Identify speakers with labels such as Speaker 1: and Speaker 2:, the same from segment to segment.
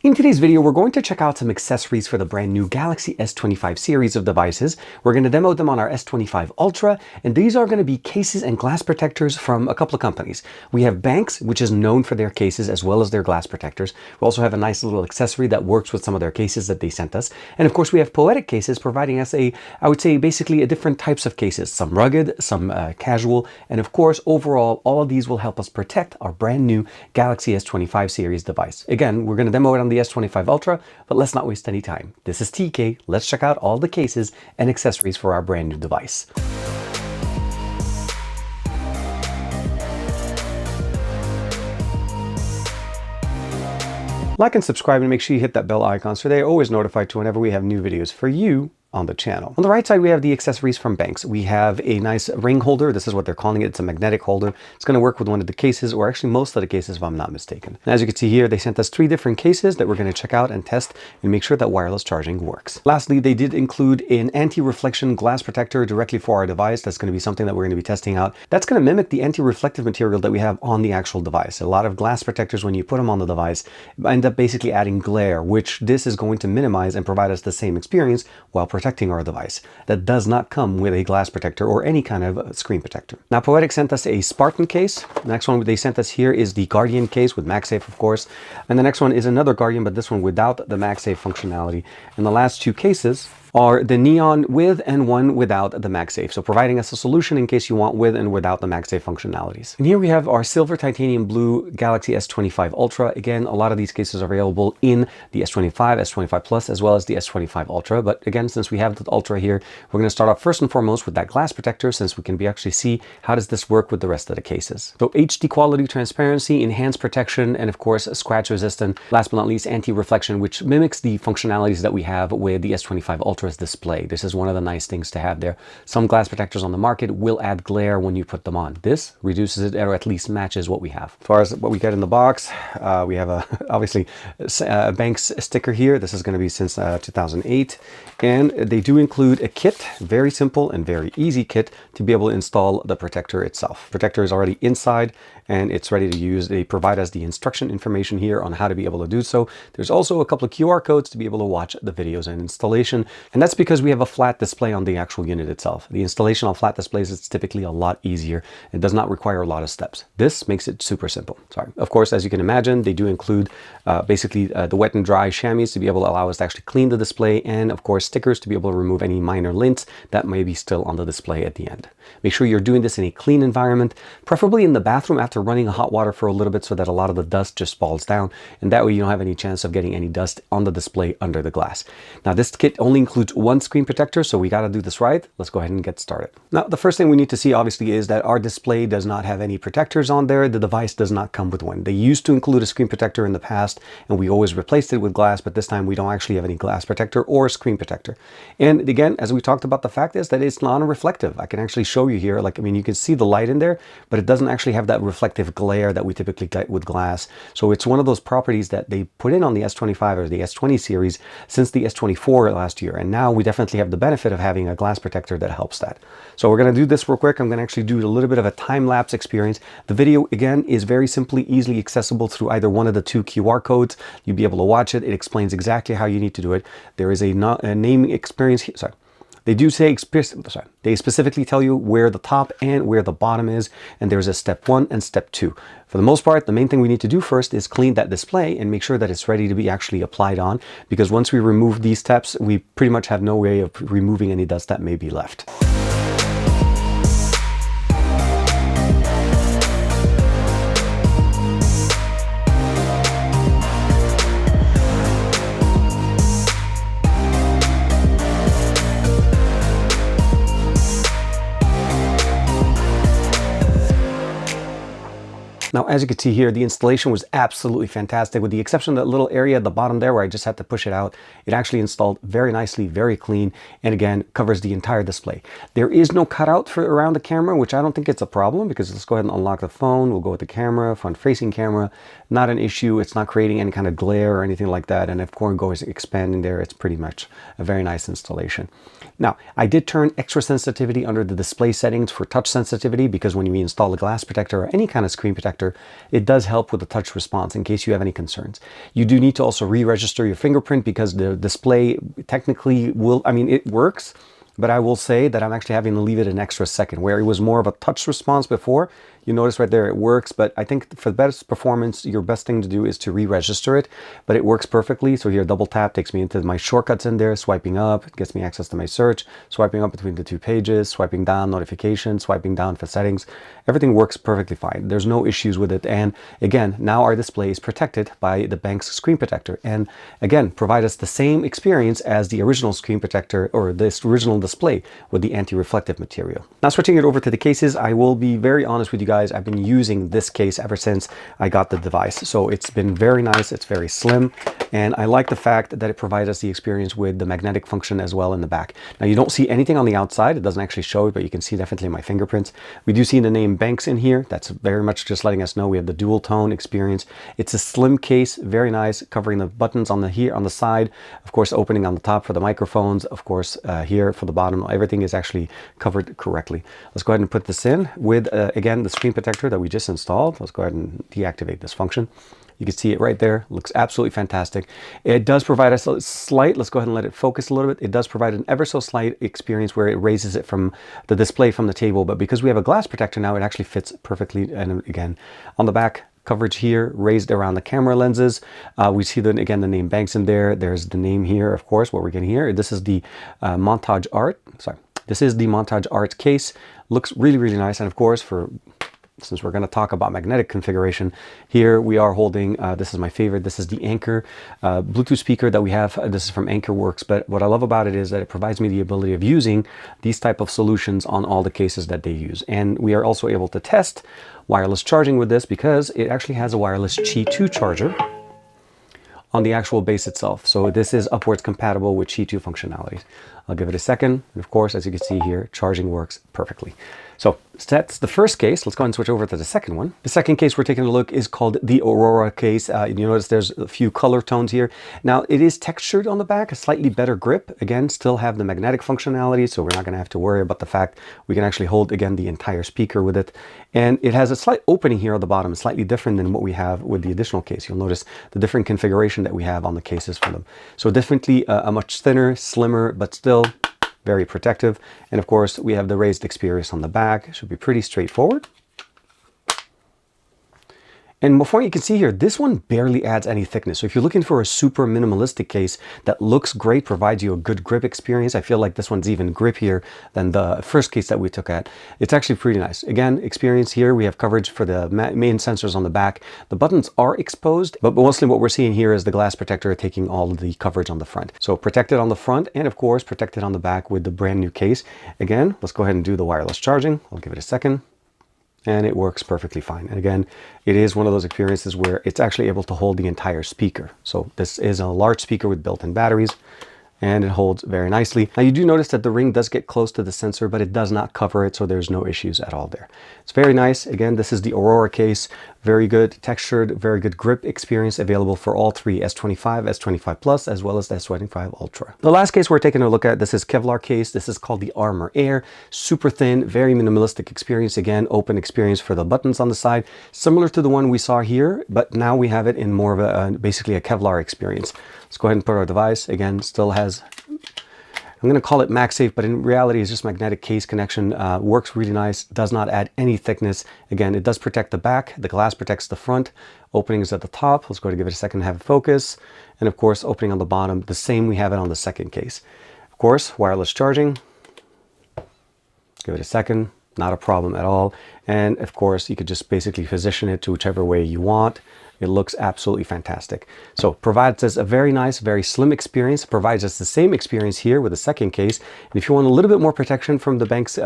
Speaker 1: In today's video, we're going to check out some accessories for the brand new Galaxy S25 series of devices. We're going to demo them on our S25 Ultra, and these are going to be cases and glass protectors from a couple of companies. We have Benks, which is known for their cases as well as their glass protectors. We also have a nice little accessory that works with some of their cases that they sent us. And of course, we have Poetic cases providing us I would say, basically a different types of cases, some rugged, some casual, and of course, overall, all of these will help us protect our brand new Galaxy S25 series device. Again, we're going to demo it on the S25 Ultra, but let's not waste any time. This is TK. Let's check out all the cases and accessories for our brand new device. Like and subscribe, and make sure you hit that bell icon so they're always notified to whenever we have new videos for you on the channel. On the right side, we have the accessories from Benks. We have a nice ring holder. This is what they're calling it. It's a magnetic holder. It's going to work with one of the cases, or actually most of the cases, if I'm not mistaken. And as you can see here, they sent us 3 different cases that we're going to check out and test and make sure that wireless charging works. Lastly, they did include an anti-reflection glass protector directly for our device. That's going to be something that we're going to be testing out. That's going to mimic the anti-reflective material that we have on the actual device. A lot of glass protectors, when you put them on the device, end up basically adding glare, which this is going to minimize and provide us the same experience while protecting our device. That does not come with a glass protector or any kind of screen protector. Now, Poetic sent us a Spartan case. The next one they sent us here is the Guardian case with MagSafe, of course. And the next one is another Guardian, but this one without the MagSafe functionality. And the last 2 cases are the Neon with and one without the MagSafe. So providing us a solution in case you want with and without the MagSafe functionalities. And here we have our silver titanium blue Galaxy S25 Ultra. Again, a lot of these cases are available in the S25, S25 Plus, as well as the S25 Ultra. But again, since we have the Ultra here, we're going to start off first and foremost with that glass protector, since we can actually see how does this work with the rest of the cases. So HD quality transparency, enhanced protection, and of course, scratch resistant. Last but not least, anti-reflection, which mimics the functionalities that we have with the S25 Ultra display. This is one of the nice things to have there. Some glass protectors on the market will add glare when you put them on. This reduces it, or at least matches what we have. As far as what we get in the box, we have obviously a Benks sticker here. This is going to be since 2008, and they do include a kit, very simple and very easy kit to be able to install the protector itself. Protector is already inside and it's ready to use. They provide us the instruction information here on how to be able to do so. There's also a couple of QR codes to be able to watch the videos and installation. And that's because we have a flat display on the actual unit itself. The installation on flat displays is typically a lot easier. It does not require a lot of steps. This makes it super simple. Sorry. Of course, as you can imagine, they do include basically the wet and dry chamois to be able to allow us to actually clean the display, and of course stickers to be able to remove any minor lints that may be still on the display at the end. Make sure you're doing this in a clean environment, preferably in the bathroom after running hot water for a little bit so that a lot of the dust just falls down, and that way you don't have any chance of getting any dust on the display under the glass. Now, this kit only includes 1 screen protector, so we got to do this right. Let's go ahead and get started. Now, the first thing we need to see obviously is that our display does not have any protectors on there. The device does not come with one. They used to include a screen protector in the past, and we always replaced it with glass, but this time we don't actually have any glass protector or screen protector. And again, as we talked about, the fact is that it's non-reflective. I can actually show you here, like, I mean, you can see the light in there, but it doesn't actually have that reflective glare that we typically get with glass. So it's one of those properties that they put in on the S25 or the S20 series since the S24 last year. And now we definitely have the benefit of having a glass protector that helps that. So we're going to do this real quick. I'm going to actually do a little bit of a time-lapse experience. The video, again, is very simply, easily accessible through either one of the 2 QR codes. You'll be able to watch it. It explains exactly how you need to do it. There is a naming experience here. Sorry. They do say, they specifically tell you where the top and where the bottom is, and there's a step 1 and step 2. For the most part, the main thing we need to do first is clean that display and make sure that it's ready to be actually applied on, because once we remove these steps, we pretty much have no way of removing any dust that may be left. Now, as you can see here, the installation was absolutely fantastic. With the exception of that little area at the bottom there where I just had to push it out, it actually installed very nicely, very clean, and again, covers the entire display. There is no cutout for around the camera, which I don't think it's a problem, because let's go ahead and unlock the phone. We'll go with the camera, front-facing camera. not an issue. It's not creating any kind of glare or anything like that. And if cord goes expanding there, it's pretty much a very nice installation. Now, I did turn extra sensitivity under the display settings for touch sensitivity, because when you install a glass protector or any kind of screen protector, it does help with the touch response in case you have any concerns. You do need to also re-register your fingerprint, because the display technically will, I mean, it works, but I will say that I'm actually having to leave it an extra second, where it was more of a touch response before. You notice right there it works, but I think for the best performance, your best thing to do is to re-register it, but it works perfectly. So here, double tap takes me into my shortcuts in there, swiping up, it gets me access to my search, swiping up between the two pages, swiping down notifications, swiping down for settings. Everything works perfectly fine. There's no issues with it. And again, now our display is protected by the Benks screen protector. And again, provide us the same experience as the original screen protector, or this original display with the anti-reflective material. Now switching it over to the cases, I will be very honest with you guys. I've been using this case ever since I got the device. So it's been very nice. It's very slim. And I like the fact that it provides us the experience with the magnetic function as well in the back. Now you don't see anything on the outside. It doesn't actually show it, but you can see definitely my fingerprints. We do see the name Benks in here. That's very much just letting us know we have the dual tone experience. It's a slim case, very nice, covering the buttons on the here on the side, of course, opening on the top for the microphones, of course, here for the bottom. Everything is actually covered correctly. Let's go ahead and put this in with, again, the screen protector that we just installed. Let's go ahead and deactivate this function. You can see it right there. Looks absolutely fantastic. It does provide us a slight, let's go ahead and let it focus a little bit. It does provide an ever so slight experience where it raises it from the display from the table, but because we have a glass protector now, it actually fits perfectly. And again, on the back, coverage here raised around the camera lenses. We see then again the name Benks in there. There's the name here, of course, what we're getting here. This is the Montage Art. Sorry, this is the Montage Art case. Looks really, really nice. And of course, since we're going to talk about magnetic configuration, here we are holding, this is my favorite, this is the Anker Bluetooth speaker that we have. This is from Anker Works, but what I love about it is that it provides me the ability of using these type of solutions on all the cases that they use. And we are also able to test wireless charging with this, because it actually has a wireless Qi 2 charger on the actual base itself. So this is upwards compatible with Qi 2 functionalities. I'll give it a second. And of course, as you can see here, charging works perfectly. So that's the first case. Let's go ahead and switch over to the second one. The second case we're taking a look is called the Aurora case. You notice there's a few color tones here. Now it is textured on the back, a slightly better grip. Again, still have the magnetic functionality, so we're not gonna have to worry about the fact we can actually hold, again, the entire speaker with it. And it has a slight opening here at the bottom, slightly different than what we have with the additional case. You'll notice the different configuration that we have on the cases for them. So definitely a much thinner, slimmer, but still very protective. And of course, we have the raised experience on the back. It should be pretty straightforward. And before you can see here, this one barely adds any thickness. So if you're looking for a super minimalistic case that looks great, provides you a good grip experience, I feel like this one's even grippier than the first case that we took at. It's actually pretty nice. Again, experience here, we have coverage for the main sensors on the back. The buttons are exposed, but mostly what we're seeing here is the glass protector taking all of the coverage on the front. So protected on the front, and of course, protected on the back with the brand new case. Again, let's go ahead and do the wireless charging. I'll give it a second. And it works perfectly fine. And again, it is one of those experiences where it's actually able to hold the entire speaker. So this is a large speaker with built-in batteries, and it holds very nicely. Now you do notice that the ring does get close to the sensor, but it does not cover it, so there's no issues at all there. It's very nice. Again, this is the Aurora case. Very good textured, very good grip experience, available for all three, S25, S25 Plus, as well as the S25 Ultra. The last case we're taking a look at, this is Kevlar case. This is called the Armor Air. Super thin, very minimalistic experience. Again, open experience for the buttons on the side, similar to the one we saw here, but now we have it in more of a, basically a Kevlar experience. Let's go ahead and put our device. Again, still has, I'm going to call it MagSafe, but in reality it's just magnetic case connection. Works really nice, does not add any thickness. Again, it does protect the back, the glass protects the front, opening is at the top. Let's go ahead and give it a second to have it focus. And of course, opening on the bottom, the same we have it on the second case. Of course, wireless charging. Give it a second, not a problem at all. And of course, you could just basically position it to whichever way you want. It looks absolutely fantastic. So provides us a very nice, very slim experience. Provides us the same experience here with the second case. And if you want a little bit more protection from the Benks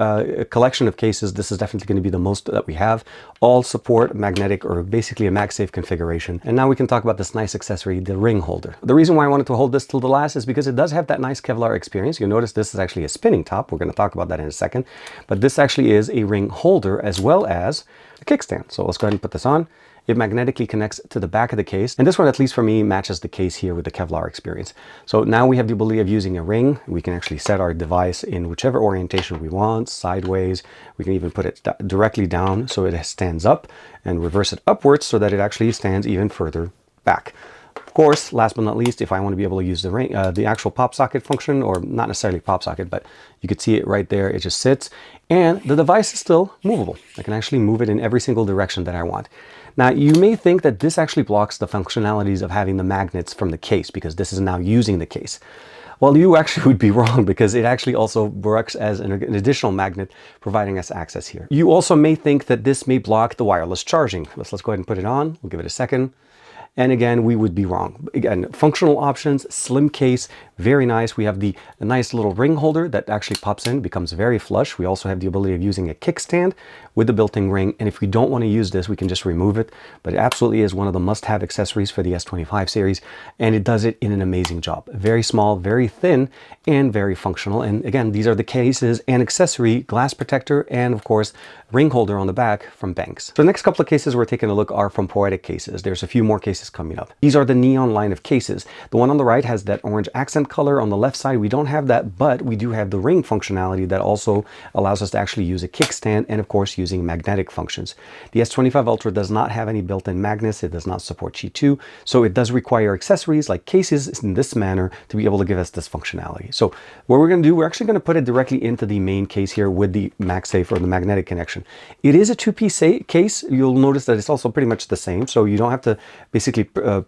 Speaker 1: collection of cases, this is definitely going to be the most that we have. All support magnetic, or basically a MagSafe configuration. And now we can talk about this nice accessory, the ring holder. The reason why I wanted to hold this till the last is because it does have that nice Kevlar experience. You'll notice this is actually a spinning top. We're going to talk about that in a second. But this actually is a ring holder as well as a kickstand. So let's go ahead and put this on. it magnetically connects to the back of the case. And this one, at least for me, matches the case here with the Kevlar experience. So now we have the ability of using a ring. We can actually set our device in whichever orientation we want, sideways. We can even put it directly down so it stands up, and reverse it upwards so that it actually stands even further back. Of course, last but not least, if I want to be able to use the ring, the actual pop socket function, or not necessarily pop socket, but you could see it right there. It just sits, and the device is still movable. I can actually move it in every single direction that I want. Now, you may think that this actually blocks the functionalities of having the magnets from the case, because this is now using the case. Well, you actually would be wrong, because it actually also works as an additional magnet, providing us access here. You also may think that this may block the wireless charging. Let's go ahead and put it on. We'll give it a second. And again, we would be wrong. Again, functional options, slim case, very nice. We have the nice little ring holder that actually pops in, becomes very flush. We also have the ability of using a kickstand with the built-in ring. And if we don't want to use this, we can just remove it. But it absolutely is one of the must-have accessories for the S25 series. And it does it in an amazing job. Very small, very thin, and very functional. And again, these are the cases and accessory, glass protector, and of course, ring holder on the back from Benks. So the next couple of cases we're taking a look are from Poetic cases. There's a few more cases coming up. These are the Neon line of cases. The one on the right has that orange accent color. On the left side, we don't have that, but we do have the ring functionality that also allows us to actually use a kickstand, and of course using magnetic functions. The S25 Ultra does not have any built-in magnets. It does not support Qi 2, so it does require accessories like cases in this manner to be able to give us this functionality. So what we're going to do, we're actually going to put it directly into the main case here with the MagSafe, or the magnetic connection. It is a two-piece case. You'll notice that it's also pretty much the same, so you don't have to basically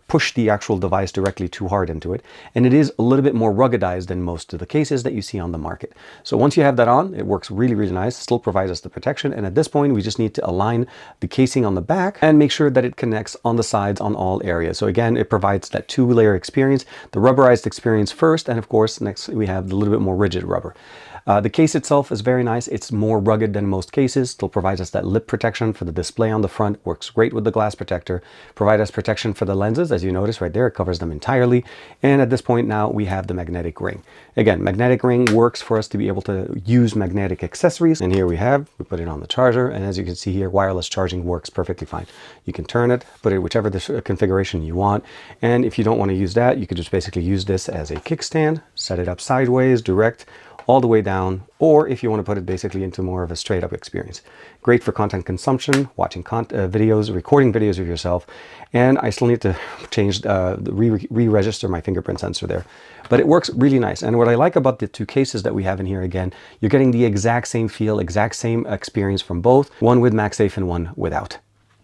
Speaker 1: push the actual device directly too hard into it. And it is a little bit more ruggedized than most of the cases that you see on the market. So once you have that on, it works really, really nice. Still provides us the protection. And at this point, we just need to align the casing on the back and make sure that it connects on the sides on all areas. So again, it provides that two-layer experience, the rubberized experience first, and of course, next we have the little bit more rigid rubber. The case itself is very nice. It's more rugged than most cases. Still provides us that lip protection for the display on the front. Works great with the glass protector. Provide us protection for the lenses. As you notice right there, it covers them entirely. And at this point now, we have the magnetic ring. Again, magnetic ring works for us to be able to use magnetic accessories. And here we put it on the charger. And as you can see here, wireless charging works perfectly fine. You can turn it, put it whichever configuration you want. And if you don't want to use that, you could just basically use this as a kickstand, set it up sideways, direct, all the way down, or if you want to put it basically into more of a straight up experience. Great for content consumption, watching videos, recording videos of yourself. And I still need to change, re-register my fingerprint sensor there. But it works really nice. And what I like about the two cases that we have in here, again, you're getting the exact same feel, exact same experience from both, one with MagSafe and one without.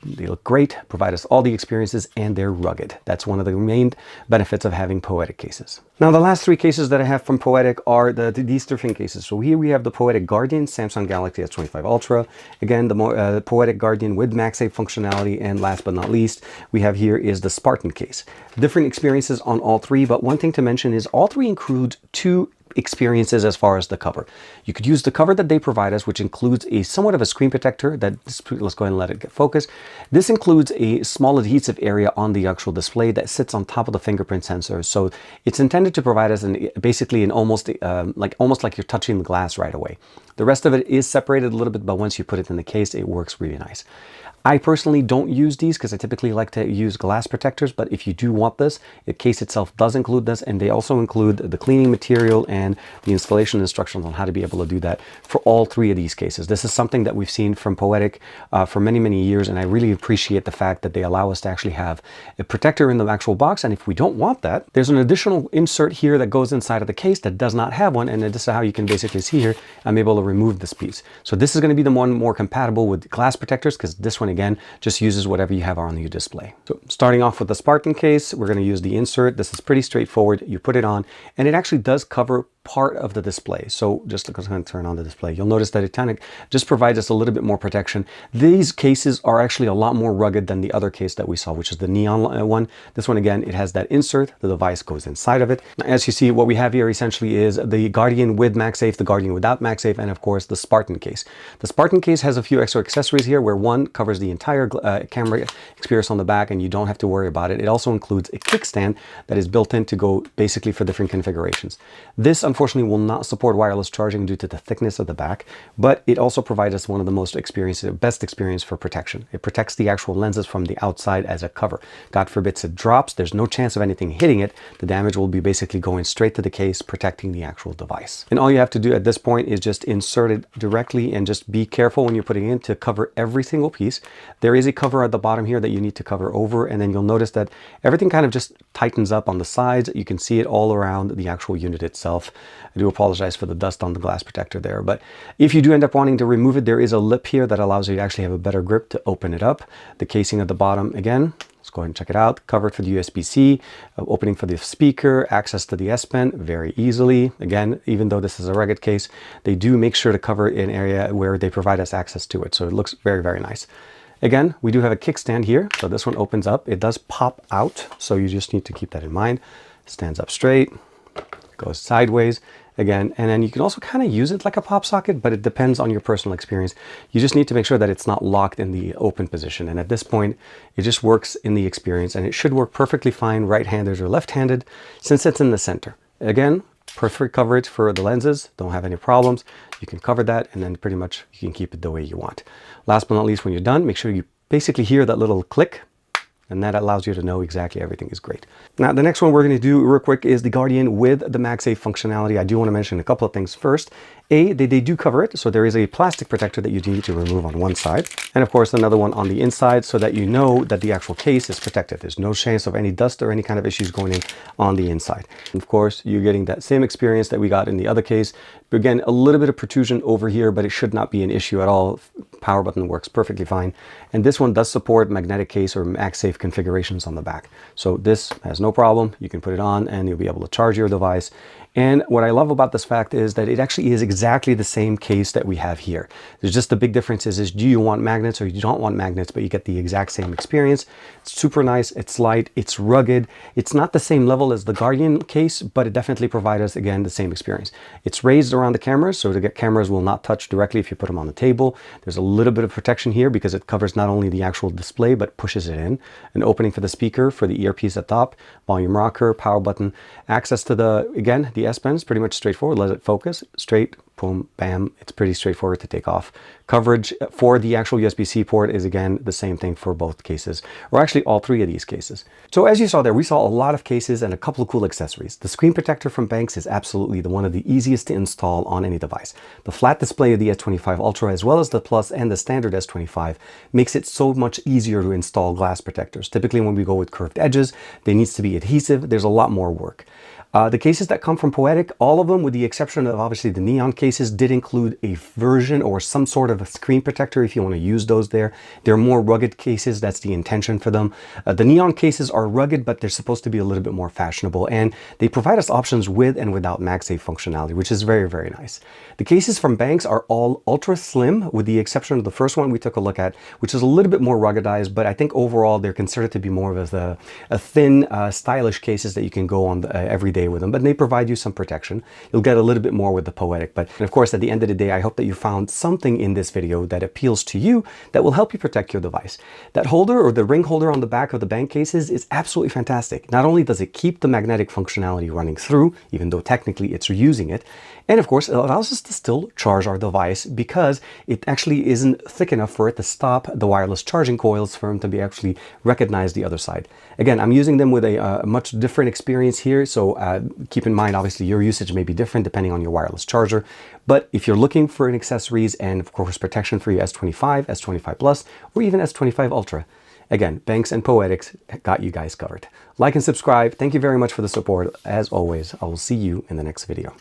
Speaker 1: They look great, provide us all the experiences, and they're rugged. That's one of the main benefits of having Poetic cases. Now, the last three cases that I have from Poetic are these different cases. So here we have the Poetic Guardian, Samsung Galaxy S25 Ultra. Again, the Poetic Guardian with MagSafe functionality. And last but not least, we have here is the Spartan case. Different experiences on all three, but one thing to mention is all three include two experiences as far as the cover. You could use the cover that they provide us, which includes a somewhat of a screen protector let's go ahead and let it get focused. This includes a small adhesive area on the actual display that sits on top of the fingerprint sensor. So it's intended to provide us basically almost like you're touching the glass right away. The rest of it is separated a little bit, but once you put it in the case, it works really nice. I personally don't use these because I typically like to use glass protectors, but if you do want this, the case itself does include this, and they also include the cleaning material and the installation instructions on how to be able to do that for all three of these cases. This is something that we've seen from Poetic for many, many years, and I really appreciate the fact that they allow us to actually have a protector in the actual box, and if we don't want that, there's an additional insert here that goes inside of the case that does not have one, and this is how you can basically see here, I'm able to remove this piece. So this is going to be the one more compatible with glass protectors, because this one again just uses whatever you have on your display. So starting off with the Spartan case, we're going to use the insert. This is pretty straightforward. You put it on, and it actually does cover part of the display. So just I'm going to turn on the display. You'll notice that it kind of just provides us a little bit more protection. These cases are actually a lot more rugged than the other case that we saw, which is the Neon one. This one, again, it has that insert. The device goes inside of it. As you see, what we have here essentially is the Guardian with MagSafe, the Guardian without MagSafe, and of course the Spartan case. The Spartan case has a few extra accessories here, where one covers the entire camera experience on the back, and you don't have to worry about it. It also includes a kickstand that is built in to go basically for different configurations. This, unfortunately will not support wireless charging due to the thickness of the back, but it also provides us one of the best experience for protection. It protects the actual lenses from the outside as a cover. God forbid it drops, there's no chance of anything hitting it. The damage will be basically going straight to the case, protecting the actual device. And all you have to do at this point is just insert it directly and just be careful when you're putting it in to cover every single piece. There is a cover at the bottom here that you need to cover over, and then you'll notice that everything kind of just tightens up on the sides. You can see it all around the actual unit itself. I do apologize for the dust on the glass protector there, but if you do end up wanting to remove it, there is a lip here that allows you to actually have a better grip to open it up. The casing at the bottom, again, let's go ahead and check it out. Covered for the USB-C, opening for the speaker, access to the S Pen very easily. Again, even though this is a rugged case, they do make sure to cover an area where they provide us access to it. So it looks very, very nice. Again, we do have a kickstand here. So this one opens up. It does pop out. So you just need to keep that in mind. Stands up straight, goes sideways. Again, and then you can also kind of use it like a pop socket, but it depends on your personal experience. You just need to make sure that it's not locked in the open position. And at this point, it just works in the experience, and it should work perfectly fine right-handed or left-handed since it's in the center. Again, perfect coverage for the lenses, don't have any problems. You can cover that, and then pretty much you can keep it the way you want. Last but not least, when you're done, make sure you basically hear that little click, and that allows you to know exactly everything is great. Now, the next one we're going to do real quick is the Guardian with the MagSafe functionality. I do want to mention a couple of things first. They do cover it, so there is a plastic protector that you need to remove on one side, and of course another one on the inside, so that you know that the actual case is protected. There's no chance of any dust or any kind of issues going in on the inside. Of course, you're getting that same experience that we got in the other case. Again, a little bit of protrusion over here, but it should not be an issue at all. Power button works perfectly fine. And this one does support magnetic case or MagSafe configurations on the back. So this has no problem. You can put it on and you'll be able to charge your device. And what I love about this fact is that it actually is exactly the same case that we have here. There's just the big difference is do you want magnets or you don't want magnets, but you get the exact same experience. It's super nice, it's light, it's rugged. It's not the same level as the Guardian case, but it definitely provides us, again, the same experience. It's raised around the cameras, so the cameras will not touch directly if you put them on the table. There's a little bit of protection here because it covers not only the actual display, but pushes it in. An opening for the speaker, for the earpiece at top, volume rocker, power button, access to the, again, the S Pen is pretty much straightforward. Let it focus, straight, boom, bam. It's pretty straightforward to take off. Coverage for the actual USB-C port is, again, the same thing for both cases, or actually all three of these cases. So as you saw there, we saw a lot of cases and a couple of cool accessories. The screen protector from Benks is absolutely one of the easiest to install on any device. The flat display of the S25 Ultra, as well as the Plus and the standard S25, makes it so much easier to install glass protectors. Typically when we go with curved edges, they need to be adhesive. There's a lot more work. The cases that come from Poetic, all of them with the exception of obviously the Neon cases, did include a version or some sort of a screen protector if you want to use those there. They're more rugged cases, that's the intention for them. The Neon cases are rugged, but they're supposed to be a little bit more fashionable, and they provide us options with and without MagSafe functionality, which is very, very nice. The cases from Benks are all ultra slim with the exception of the first one we took a look at, which is a little bit more ruggedized, but I think overall they're considered to be more of a thin, stylish cases that you can go on every day with them, but they provide you some protection. You'll get a little bit more with the Poetic, but of course at the end of the day, I hope that you found something in this video that appeals to you that will help you protect your device. That holder, or the ring holder on the back of the Benks cases, is absolutely fantastic. Not only does it keep the magnetic functionality running through, even though technically it's reusing it, and of course it allows us to still charge our device because it actually isn't thick enough for it to stop the wireless charging coils for them to be actually recognize the other side. Again, I'm using them with a much different experience here, so keep in mind, obviously, your usage may be different depending on your wireless charger. But if you're looking for an accessories and, of course, protection for your S25, S25 Plus, or even S25 Ultra, again, Benks and Poetics got you guys covered. Like and subscribe. Thank you very much for the support. As always, I will see you in the next video.